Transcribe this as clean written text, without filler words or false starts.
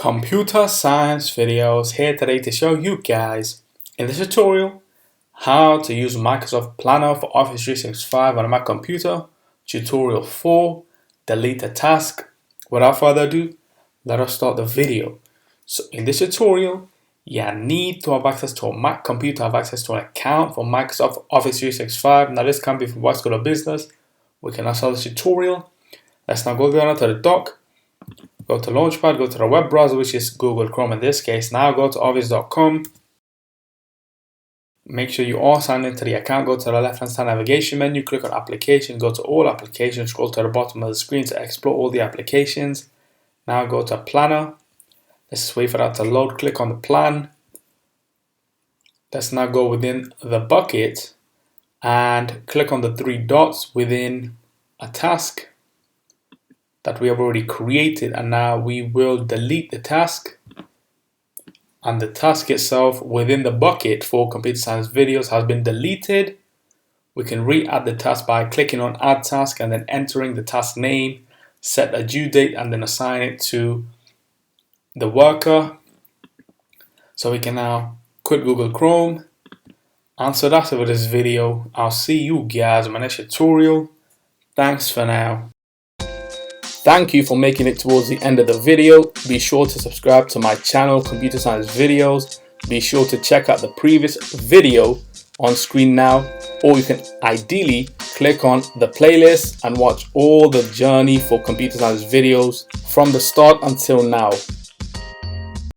Computer Science Videos here today to show you guys in this tutorial how to use Microsoft Planner for Office 365 on a Mac computer. Tutorial 4, delete a task. Without further ado, let us start the video. So in this tutorial, you need to have access to a Mac computer, have access to an account for Microsoft Office 365. Now this can be for White School of Business. We can now start this tutorial. Let's now go down to the dock. Go to Launchpad, go to the web browser, which is Google Chrome in this case. Now go to office.com. Make sure you are signed into the account. Go to the left-hand side navigation menu, click on Applications, go to All Applications, scroll to the bottom of the screen to explore all the applications. Now go to Planner. Let's just wait for that to load. Click on the plan. Let's now go within the bucket and click on the three dots within a task that we have already created, and now we will delete the task, and the task itself within the bucket for Computer Science Videos has been deleted. We can re-add the task by clicking on Add Task and then entering the task name, set a due date, and then assign it to the worker. So we can now quit Google Chrome. And so that's it for this video. I'll see you guys in my next tutorial. Thanks for now. Thank you for making it towards the end of the video. Be sure to subscribe to my channel, Computer Science Videos. Be sure to check out the previous video on screen now, or you can ideally click on the playlist and watch all the journey for Computer Science Videos from the start until now.